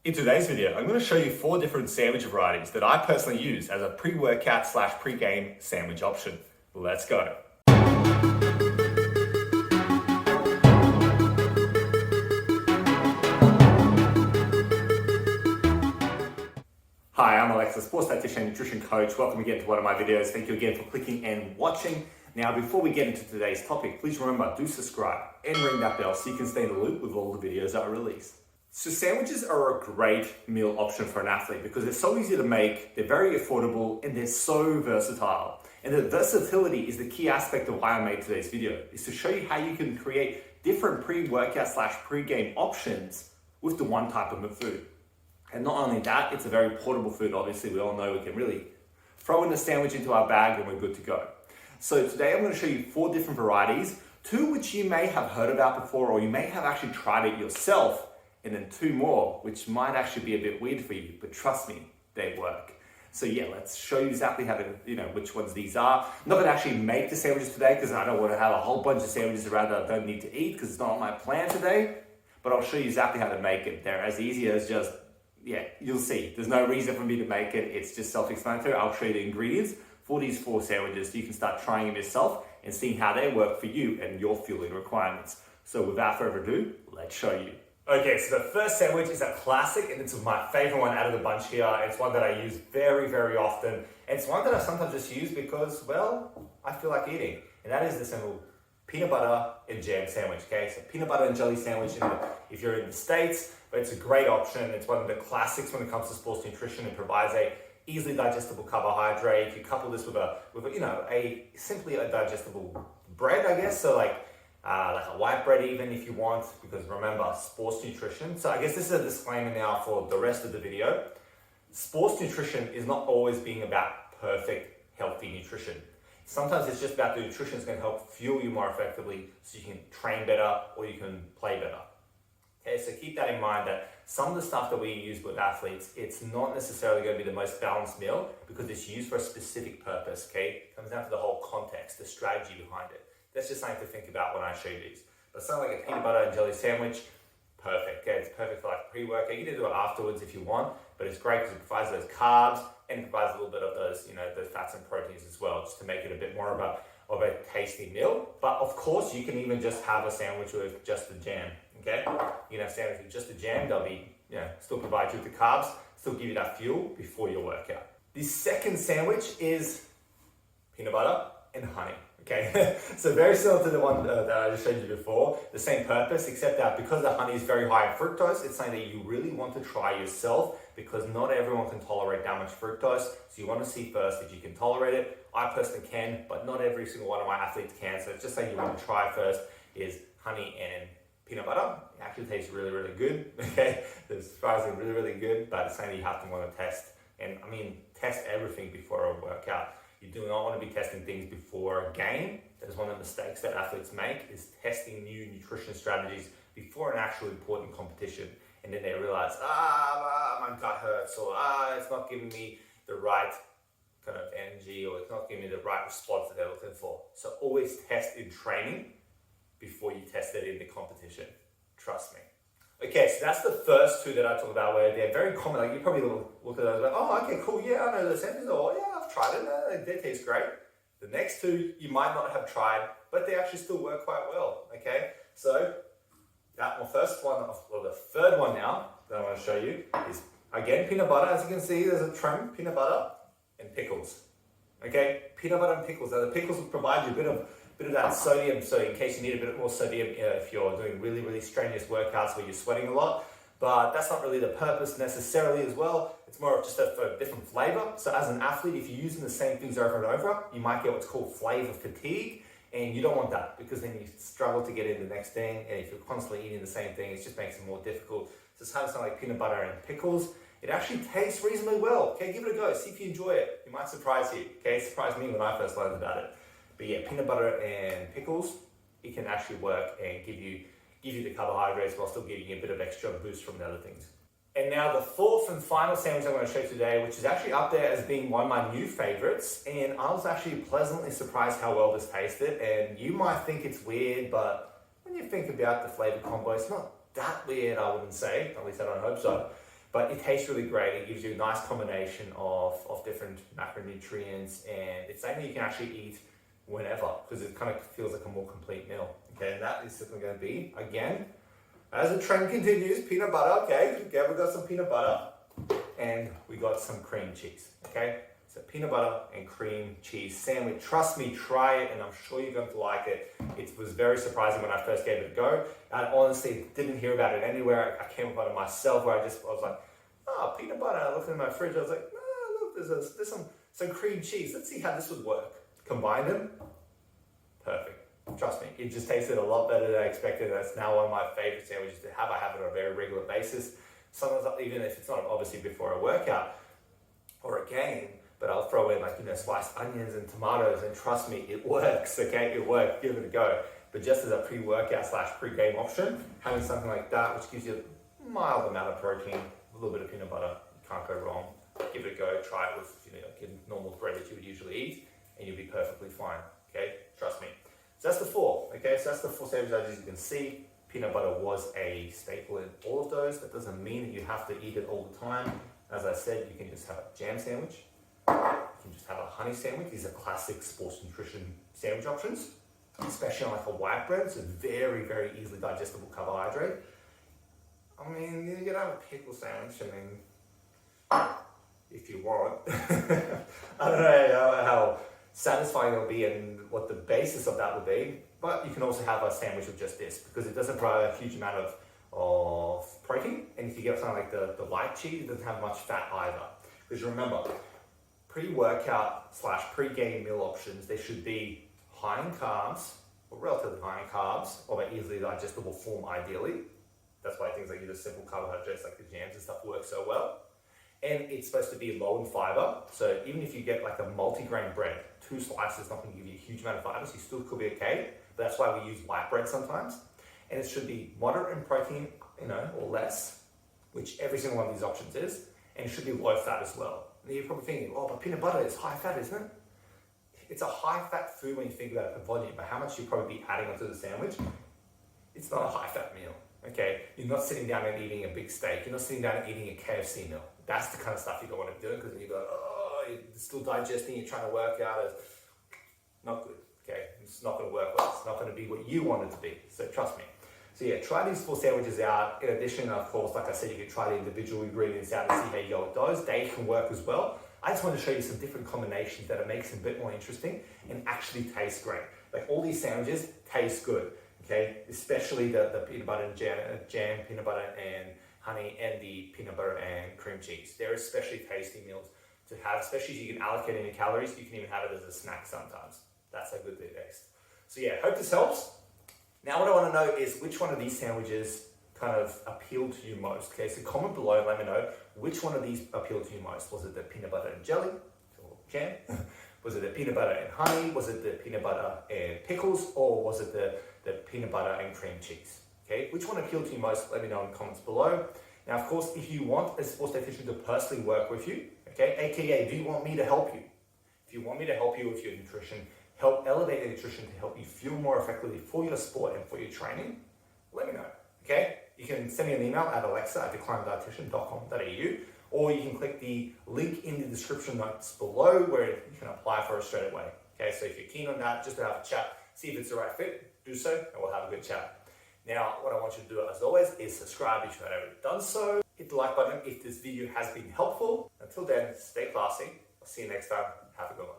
In today's video, I'm going to show you 4 different sandwich varieties that I personally use as a pre-workout / pre-game sandwich option. Let's go. Hi, I'm Aleksa, sports dietitian and nutrition coach. Welcome again to one of my videos. Thank you again for clicking and watching. Now, before we get into today's topic, please remember, do subscribe and ring that bell so you can stay in the loop with all the videos I release. So sandwiches are a great meal option for an athlete because they're so easy to make, they're very affordable, and they're so versatile. And the versatility is the key aspect of why I made today's video, is to show you how you can create different pre-workout / pre-game options with the one type of food. And not only that, it's a very portable food. Obviously, we all know we can really throw in the sandwich into our bag and we're good to go. So today I'm going to show you 4 different varieties, 2 which you may have heard about before or you may have actually tried it yourself, and then 2 more, which might actually be a bit weird for you, but trust me, they work. So yeah, let's show you exactly how to, which ones these are. I'm not gonna actually make the sandwiches today because I don't want to have a whole bunch of sandwiches around that I don't need to eat because it's not on my plan today, but I'll show you exactly how to make it. They're as easy as just, you'll see. There's no reason for me to make it. It's just self-explanatory. I'll show you the ingredients for these 4 sandwiches so you can start trying them yourself and seeing how they work for you and your fueling requirements. So without further ado, let's show you. Okay, so the first sandwich is a classic and it's my favorite one out of the bunch here. It's one that I use very, very often. And it's one that I sometimes just use because, well, I feel like eating. And that is the simple peanut butter and jam sandwich, okay? So peanut butter and jelly sandwich if you're in the States, but it's a great option. It's one of the classics when it comes to sports nutrition. It provides a easily digestible carbohydrate. You couple this with simply a digestible bread, I guess. So like a white bread even if you want, because remember, sports nutrition. So I guess this is a disclaimer now for the rest of the video. Sports nutrition is not always being about perfect, healthy nutrition. Sometimes it's just about the nutrition that's going to help fuel you more effectively so you can train better or you can play better. Okay, so keep that in mind that some of the stuff that we use with athletes, it's not necessarily going to be the most balanced meal because it's used for a specific purpose, okay? It comes down to the whole context, the strategy behind it. That's just something to think about when I show you these. But something like a peanut butter and jelly sandwich, perfect. Okay, it's perfect for like pre-workout. You can do it afterwards if you want, but it's great because it provides those carbs and it provides a little bit of those, those fats and proteins as well, just to make it a bit more of a tasty meal. But of course, you can even just have a sandwich with just the jam. Okay, you can have a sandwich with just the jam. They'll be, still provide you with the carbs, still give you that fuel before your workout. The second sandwich is peanut butter and honey. Okay, so very similar to the one that I just showed you before, the same purpose, except that because the honey is very high in fructose, it's something that you really want to try yourself because not everyone can tolerate that much fructose. So you want to see first if you can tolerate it. I personally can, but not every single one of my athletes can. So it's just something you want to try first is honey and peanut butter. It actually tastes really, really good. Okay, it's surprisingly really, really good, but it's something you have to want to test. And I mean, test everything before a workout. You do not want to be testing things before a game. That is one of the mistakes that athletes make, is testing new nutrition strategies before an actual important competition. And then they realize, my gut hurts, or it's not giving me the right kind of energy, or it's not giving me the right response that they're looking for. So always test in training before you test it in the competition. Trust me. Okay, so that's the first 2 that I talked about where they're very common. Like you probably look at those like, oh, okay, cool, yeah, I know those sandwiches, or yeah, I've tried it, they taste great. The next 2 you might not have tried, but they actually still work quite well, okay? So the third one now that I want to show you is, again, peanut butter. As you can see, there's a trim, peanut butter and pickles. Okay, peanut butter and pickles. Now the pickles will provide you a bit of that sodium, so in case you need a bit more sodium if you're doing really, really strenuous workouts where you're sweating a lot, but that's not really the purpose necessarily as well. It's more of just for a different flavor. So as an athlete, if you're using the same things over and over, you might get what's called flavor fatigue, and you don't want that because then you struggle to get in the next thing, and if you're constantly eating the same thing, it just makes it more difficult. So it's having something like peanut butter and pickles. It actually tastes reasonably well. Okay, give it a go, see if you enjoy it. It might surprise you. Okay, it surprised me when I first learned about it. But yeah, peanut butter and pickles, it can actually work and give you the carbohydrates while still giving you a bit of extra boost from the other things. And now the 4th and final sandwich I'm going to show you today, which is actually up there as being one of my new favorites. And I was actually pleasantly surprised how well this tasted. And you might think it's weird, but when you think about the flavor combo, it's not that weird, I wouldn't say. At least I don't hope so. But it tastes really great. It gives you a nice combination of different macronutrients, and it's something you can actually eat whenever, because it kind of feels like a more complete meal. Okay, and that is simply going to be, again, as the trend continues, peanut butter. Okay, we got some peanut butter, and we got some cream cheese. Okay, so peanut butter and cream cheese sandwich. Trust me, try it, and I'm sure you're going to like it. It was very surprising when I first gave it a go. I honestly didn't hear about it anywhere. I came upon it myself, where I was like, oh, peanut butter. I looked in my fridge. I was like, oh, look, there's some cream cheese. Let's see how this would work. Combine them, perfect. Trust me, it just tasted a lot better than I expected. That's now one of my favorite sandwiches to have. I have it on a very regular basis. Sometimes, even if it's not obviously before a workout or a game, but I'll throw in, like, sliced onions and tomatoes, and trust me, it works. Okay, it works. Give it a go. But just as a pre-workout / pre-game option, having something like that, which gives you a mild amount of protein, a little bit of peanut butter, you can't go wrong. Give it a go. Try it with normal bread that you would usually eat, and you'll be perfectly fine. Okay, trust me. So that's the 4. Okay, so that's the 4 sandwiches. As you can see, peanut butter was a staple in all of those. That doesn't mean that you have to eat it all the time. As I said, you can just have a jam sandwich. You can just have a honey sandwich. These are classic sports nutrition sandwich options, especially on like a white bread. So very, very easily digestible carbohydrate. I mean, you can have a pickle sandwich. I mean, if you want. I don't know how satisfying it'll be and what the basis of that will be, but you can also have a sandwich with just this, because it doesn't provide a huge amount of protein, and if you get something like the light cheese, it doesn't have much fat either. Because remember, pre-workout / pre-game meal options, they should be high in carbs, or relatively high in carbs, or an easily digestible form ideally. That's why things like simple carbohydrates like the jams and stuff work so well. And it's supposed to be low in fiber. So even if you get like a multi-grain bread, 2 slices is not going to give you a huge amount of fiber, so you still could be okay. But that's why we use white bread sometimes. And it should be moderate in protein, or less, which every single one of these options is. And it should be low fat as well. And you're probably thinking, oh, but peanut butter is high fat, isn't it? It's a high fat food when you think about it per volume, but how much you probably be adding onto the sandwich, it's not a high fat meal. Okay, you're not sitting down and eating a big steak. You're not sitting down and eating a KFC meal. That's the kind of stuff you don't want to be doing, because then you go, oh, you're still digesting, you're trying to work out. It's not good. Okay, it's not going to work well. It's not going to be what you want it to be. So trust me. So yeah, try these 4 sandwiches out. In addition, of course, like I said, you can try the individual ingredients out and see how you go with those. They can work as well. I just want to show you some different combinations that makes them a bit more interesting and actually taste great. Like all these sandwiches taste good. Okay, especially the peanut butter and jam, peanut butter and honey, and the peanut butter and cream cheese. They're especially tasty meals to have, especially if you can allocate any calories. You can even have it as a snack sometimes. That's how good they taste. So yeah, hope this helps. Now what I want to know is which one of these sandwiches kind of appealed to you most. Okay, so comment below and let me know which one of these appealed to you most. Was it the peanut butter and jelly, or jam? Was it the peanut butter and honey? Was it the peanut butter and pickles? Or was it the peanut butter and cream cheese? Okay, which one appealed to you most? Let me know in the comments below. Now, of course, if you want a sports dietitian to personally work with you, okay, aka, do you want me to help you? If you want me to help you with your nutrition, help elevate your nutrition to help you fuel more effectively for your sport and for your training, let me know, okay? You can send me an email at Aleksa@declinedietitian.com.au, or you can click the link in the description notes below where you can apply for it straight away. Okay, so if you're keen on that, just to have a chat, see if it's the right fit, do so, and we'll have a good chat. Now, what I want you to do, as always, is subscribe if you haven't already done so. Hit the like button if this video has been helpful. Until then, stay classy. I'll see you next time. Have a good one.